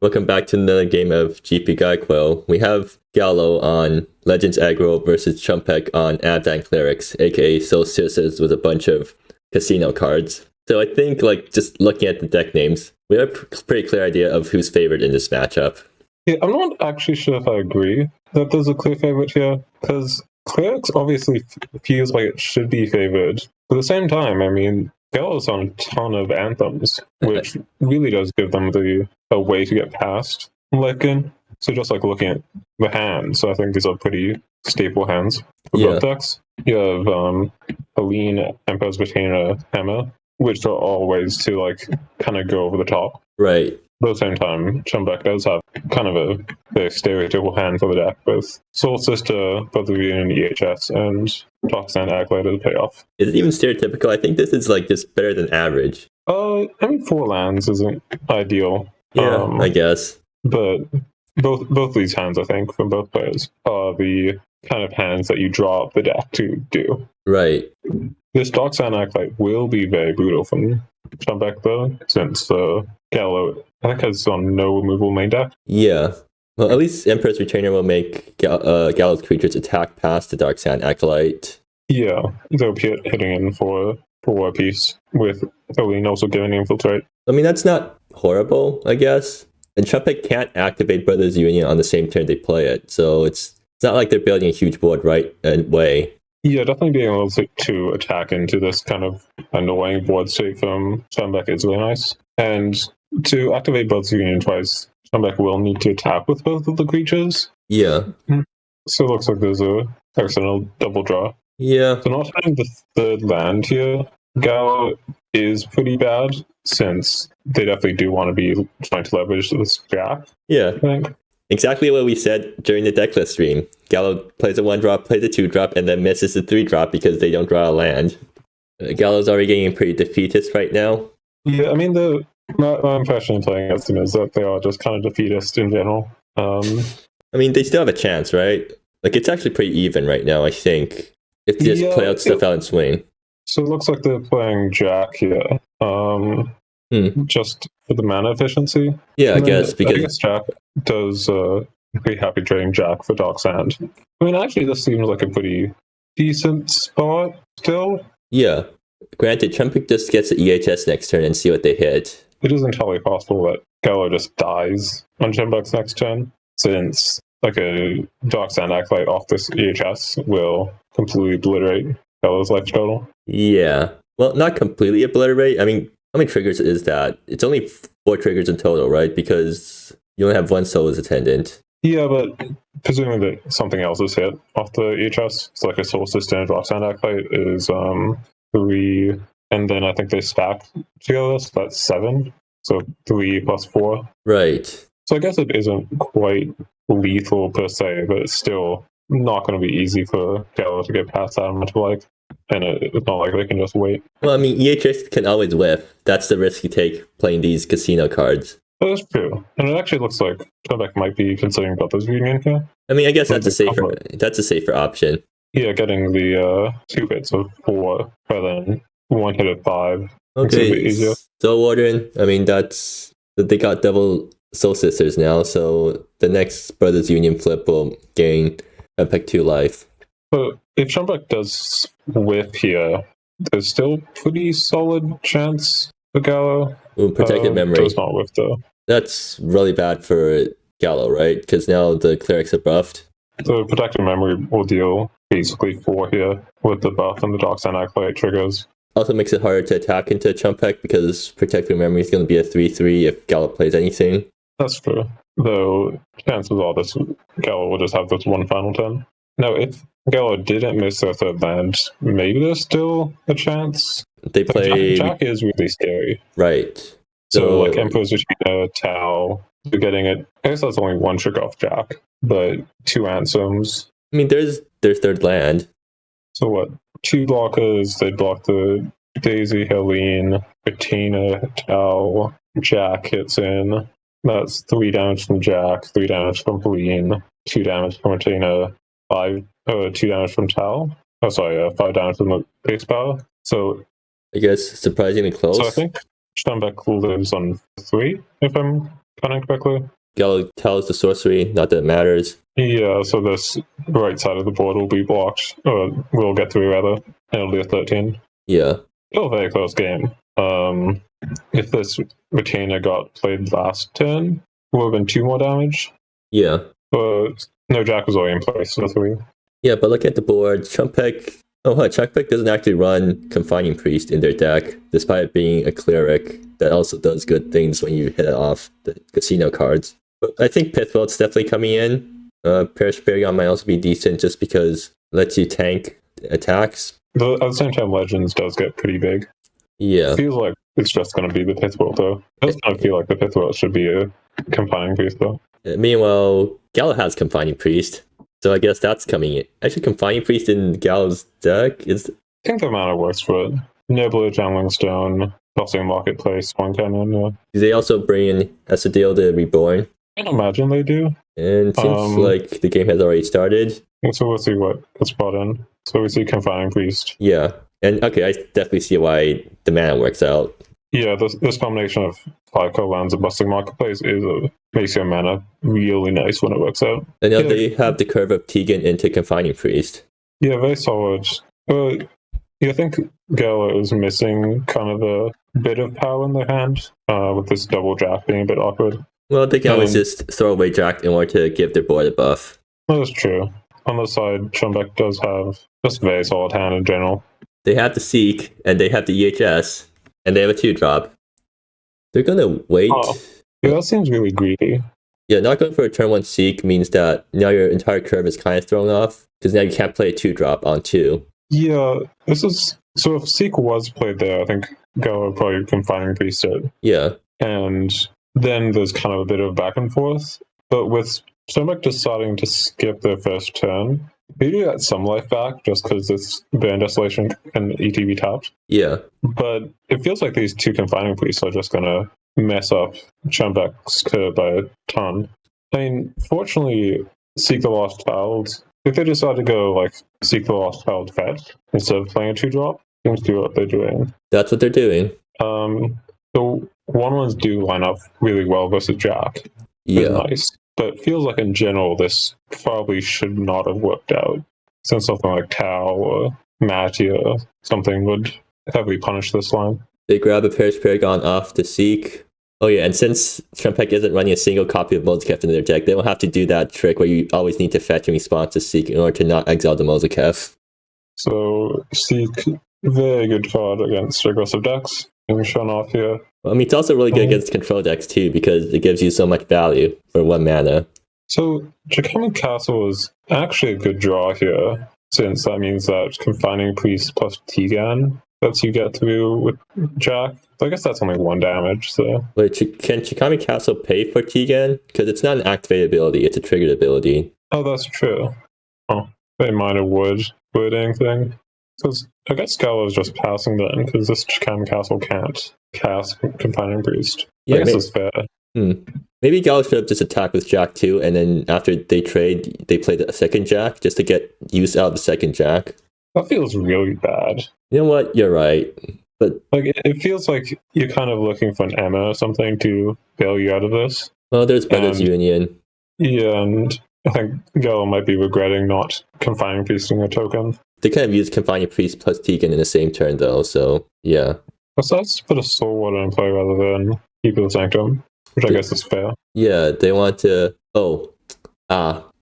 Welcome back to another game of GP Guayaquil. We have gaolo on Legends Aggro versus Chumbeque on Abzan Clerics, aka Soul Sisters with a bunch of casino cards. So I think, just looking at the deck names, we have a pretty clear idea of who's favored in this matchup. Yeah, I'm not actually sure if I agree that there's a clear favorite here, because Clerics obviously feels like it should be favored. But at the same time, I mean, gaolo's on a ton of anthems, which really does give them a way to get past Lekin. So just looking at the hands, I think these are pretty staple hands for both decks. You have Helene, Emperor's Retainer, Emma, which are all ways to kind of go over the top. Right. But at the same time, Chumbeque does have kind of a stereotypical hand for the deck with Soul Sister, both of you in EHS, and Toxan Acolyte as a payoff. Is it even stereotypical? I think this is just better than average. I mean, 4 lands isn't ideal. Yeah, I guess. But both these hands, I think, from both players, are the kind of hands that you draw up the deck to do. Right. This Toxan Acolyte will be very brutal from Chumbeque, though, since gaolo, I think, has on no removal main deck. Yeah. Well, at least Emperor's Retainer will make gaolo's creatures attack past the Toxan Acolyte. Yeah, they'll be hitting in for a piece, with Helene also giving Infiltrate. I mean, that's not horrible, I guess. And Chumbeque can't activate Brothers Union on the same turn they play it, so it's not like they're building a huge board right away. Yeah, definitely being able to attack into this kind of annoying board state from Chumbeque is really nice. And to activate Brothers Union twice, Chumbeque will need to attack with both of the creatures. Yeah. So it looks like there's a accidental double draw. Yeah. So not having the third land here, gaolo is pretty bad, since they definitely do want to be trying to leverage this jack. Yeah. I think. Exactly what we said during the decklist stream. Gaolo plays a 1-drop, plays a 2-drop, and then misses the 3-drop because they don't draw a land. Gaolo's already getting pretty defeatist right now. Yeah, I mean, my impression of playing against them is that they are just kind of defeatist in general. I mean, they still have a chance, right? It's actually pretty even right now, I think. If they just play out stuff out and swing. So it looks like they're playing Jack here. Just for the mana efficiency. Yeah, I guess Jack does pretty happy trading Jack for Dark Sand. I mean, actually, this seems like a pretty decent spot still. Yeah. Granted, Chumbeque just gets the EHS next turn and see what they hit. It is entirely possible that gaolo just dies on Chumbeque's next turn, since a Dark Sand Acolyte off this EHS will completely obliterate gaolo's life total. Yeah. Well, not completely obliterate. I mean, how many triggers is that? It's only 4 triggers in total, right? Because you only have 1 Soulless Attendant. Yeah, but presuming that something else is hit off the EHS, so a Soul Sister and Dark Sand Acolyte is 3, and then I think they stack together, so that's 7. So 3 plus 4. Right. So I guess it isn't quite lethal per se, but it's still not going to be easy for gaolo to get past that much and it's not like they can just wait. Well, I mean, EHS can always whiff. That's the risk you take playing these casino cards. That's true. And it actually looks like Chumbeque might be considering Brothers Union here. I mean, I guess that's a safer option. Yeah, getting the 2 hits of 4 rather than 1 hit of 5. Okay, so Warden, I mean, they got double Soul Sisters now, so the next Brothers Union flip will gain Epic 2 life. But if Chumbeque does whiff here, there's still pretty solid chance for gaolo. Protected Memory. Does not whiff though. That's really bad for gaolo, right? Because now the Clerics are buffed. The Protected Memory will deal basically 4 here with the buff and the Dark Sand Acolyte triggers. Also makes it harder to attack into Chumbeque because Protected Memory is going to be a 3/3 if gaolo plays anything. That's true. Though chances are this gaolo will just have this one final turn. Now, if gaolo didn't miss their 3rd land, maybe there's still a chance. They play... Jack is really scary. Right. So Emperor's Retainer, Tau, you're getting it. I guess that's only 1 trick off Jack, but 2 Ansems. I mean, there's their 3rd land. So what? 2 blockers, they block the Daisy, Helene, Retainer, Tau, Jack hits in. That's 3 damage from Jack, 3 damage from Helene, 2 damage from Retainer, 2 damage from Tau. 5 damage from the base power. So I guess surprisingly close. So I think Chumbeque lives on 3, if I'm cunning correctly. Gaolo tells the sorcery, not that it matters. Yeah, so this right side of the board will be blocked, or we'll get through rather, and it'll be a 13. Yeah. Still a very close game. If this retainer got played last turn, it would have been 2 more damage. Yeah. But no, Jack was already in place, so 3. Yeah, but look at the board. Chumbeque. Oh, what? Chumbeque doesn't actually run Confining Priest in their deck, despite it being a cleric that also does good things when you hit it off the casino cards. But I think Pithwell's definitely coming in. Perisperion might also be decent just because it lets you tank attacks. But at the same time, Legends does get pretty big. Yeah. It feels like it's just going to be the Pithwell, though. It does kind of feel like the Pithwell should be a Confining Priest, though. Meanwhile, Gaolo has Confining Priest, so I guess that's coming in. Actually, Confining Priest in Gaolo's deck is... I think the mana works for it. Nibbler, Jangling Stone, Tossing Marketplace, One Cannon, yeah. They also bring in Esodil the Reborn. I can imagine they do. And it seems like the game has already started. So we'll see what gets brought in. So we see Confining Priest. Yeah. And okay, I definitely see why the mana works out. Yeah, this combination of 5 color lands and Busting Marketplace makes your mana really nice when it works out. And now Yeah. they have the curve of Tegan into Confining Priest. Yeah, very solid. But I think Gaolo is missing kind of a bit of power in their hand, with this double Jack being a bit awkward. Well, they can always just throw away Jack in order to give their board a buff. That is true. On the side, Chumbeque does have just a very solid hand in general. They have the Seek, and they have the EHS, and they have a 2-drop. They're gonna wait. Oh, yeah, that seems really greedy. Yeah, not going for a turn 1 Seek means that now your entire curve is kind of thrown off, because now you can't play a 2-drop on 2. Yeah, this is... So if Seek was played there, I think Gaolo would probably Confining Priest it. Yeah. And then there's kind of a bit of back and forth. But with Chumbeque deciding to skip their first turn, they do get some life back just because this Burn Desolation and ETB tapped. Yeah. But it feels like these 2 Confining Priests are just going to mess up Chumbeque's curve by a ton. I mean, fortunately, Seek the Lost Child, if they decide to go like Seek the Lost Child fetch instead of playing a 2-drop, seems to be what they're doing. That's what they're doing. The 1/1s do line up really well versus Jack. Yeah. Nice. But it feels like in general this probably should not have worked out. Since something like Tau or Matty or something would heavily punish this line. They grab a Perish Paragon off the Seek. Oh yeah, and since Chumbeque isn't running a single copy of Mozakef in their deck, they don't have to do that trick where you always need to fetch in response to Seek in order to not exile the Mozakef. So Seek, very good card against aggressive decks. Being shown off here. Well, I mean, it's also really good against control decks too, because it gives you so much value for 1 mana. So Chikami Castle is actually a good draw here, since that means that Confining Priest plus Tegan lets you get through with Jack. I guess that's only 1 damage, so... Wait, can Chikami Castle pay for Tegan? Because it's not an activated ability, it's a triggered ability. Oh, that's true. Oh, very minor wording thing. Because I guess Gaolo is just passing then, because this Chikami Castle can't cast Confining Priest. I guess it's fair. Maybe Gaolo should have just attacked with Jack too, and then after they trade, they play the second Jack, just to get use out of the second Jack. That feels really bad. You know what? You're right. But like it feels like you're kind of looking for an Emma or something to bail you out of this. Well, there's Brothers Union. Yeah, and I think Gaolo might be regretting not Confining Priesting a token. They kind of use Confining Priest plus Tegan in the same turn, though, so yeah. Besides, put a Soul Water in play rather than Keeper of Sanctum, which I guess is fair. Yeah, they want to...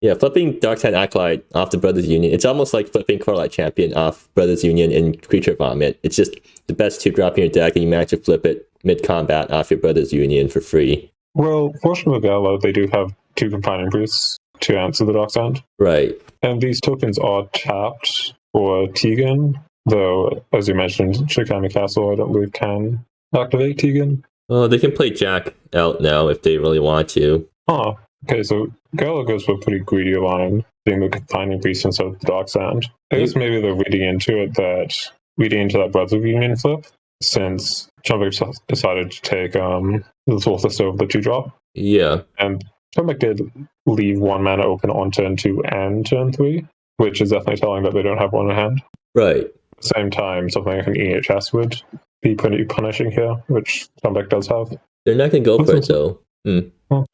Yeah, flipping Darkside Acolyte off the Brothers Union, it's almost like flipping Corelight Champion off Brothers Union in Creature Vomit. It's just the best 2-drop in your deck, and you manage to flip it mid-combat off your Brothers Union for free. Well, fortunately with Gaolo, they do have 2 Confining Priests to answer the Darkside. Right. And these tokens are tapped for Tegan, though, as you mentioned, Chikami Castle, I don't believe, can activate Tegan. Oh, they can play Jack out now if they really want to. Oh, okay, so Gaolo goes for a pretty greedy line, being the Confining Priest instead of the Darkside. I guess maybe they're reading into that Brothers Union flip, since Chumbeque decided to take the Solstice over the 2-drop. Yeah. And Chumbeque did leave 1 mana open on turn 2 and turn 3, which is definitely telling that they don't have 1 in hand. Right. At the same time, something like an EHS would be pretty punishing here, which Chumbeque does have. They're not going to go for it, though. I Huh.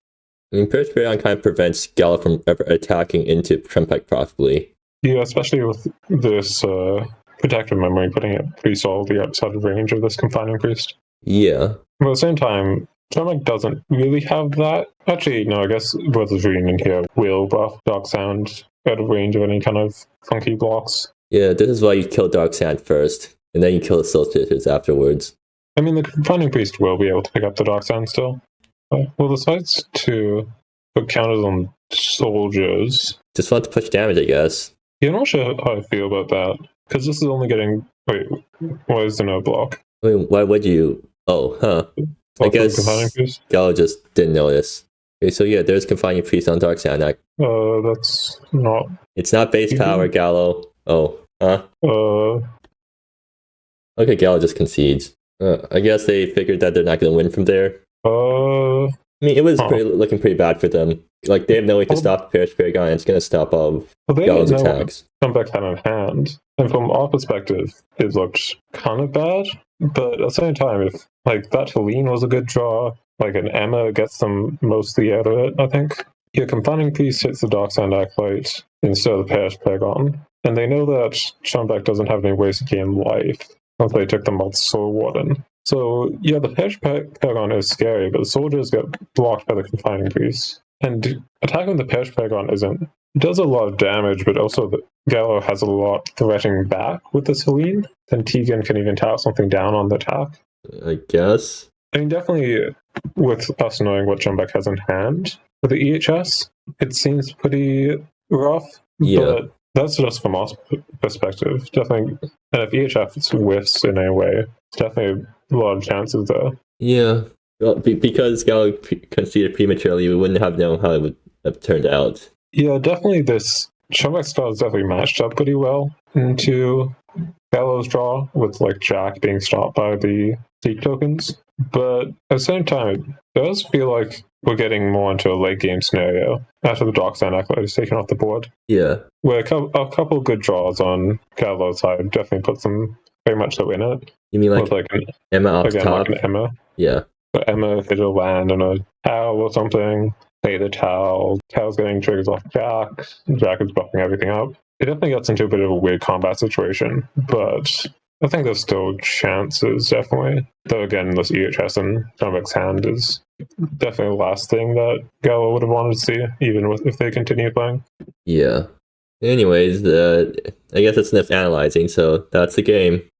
mean, Parish Paragon kind of prevents gaolo from ever attacking into Chumbeque profitably. Yeah, especially with this protective memory putting it pretty solidly outside of range of this confining priest. Yeah. But at the same time, Chumbeque doesn't really have that. Actually, no, I guess Brothers Reunion here will buff Dark Sound out of range of any kind of funky blocks. Yeah, this is why you kill Dark Sand first, and then you kill the Soul Sisters afterwards. I mean, the confining priest will be able to pick up the Dark Sound still. Well, decides to put counters on soldiers. Just want to push damage, I guess. Yeah, I'm not sure how I feel about that. Because this is only getting... Wait, why is there no block? I mean, why would you? Oh, huh. I Block for the guess confining priest? gaolo just didn't notice. Okay, so yeah, there's Confining Priest on Dark Sound. That's not... It's not base power, gaolo. Oh, huh? Okay, gaolo just concedes. I guess they figured that they're not going to win from there. I mean, it was looking pretty bad for them. Like, they have no way to stop Parish Paragon, and it's going to stop all of gaolo's attacks. Chumbeque hand in hand. And from our perspective, it looked kind of bad. But at the same time, if like that Helene was a good draw, like an Emma gets them mostly out of it, I think. Your Confining Priest hits the Dark Sand Acolyte instead of the Parish Paragon. And they know that Chumbeque doesn't have any ways to gain life once they took them off Soul Warden. So, yeah, the Parish Paragon is scary, but the soldiers get blocked by the Confining Priest. And attacking the Parish Paragon does a lot of damage, but also the gaolo has a lot threatening back with this Helene. Then Tegan can even tap something down on the attack. I guess. I mean, definitely with us knowing what Chumbeque has in hand for the EHS, it seems pretty rough. Yeah. But that's just from our perspective. Definitely. And if EHS whiffs in any way, it's definitely a lot of chances there. Yeah. Well, because gaolo conceded prematurely, we wouldn't have known how it would have turned out. Yeah, definitely this Chumbeque style is definitely matched up pretty well into gaolo's draw, with like Jack being stopped by the Seek tokens. But at the same time, it does feel like we're getting more into a late game scenario after the Dark Sand Acolyte is taken off the board. Yeah. Where a couple good draws on gaolo's side definitely puts them very much so in it. You mean like an Emma off again, top? like an Emma. Yeah. But Emma hit a land on a towel or something. Play the towel. Towel's getting triggers off Jack. Jack is buffing everything up. It definitely gets into a bit of a weird combat situation, but I think there's still chances, definitely. Though again, this EHS in Chumbeque's hand is definitely the last thing that gaolo would have wanted to see, even if they continue playing. Yeah. Anyways, I guess that's enough analyzing, so that's the game.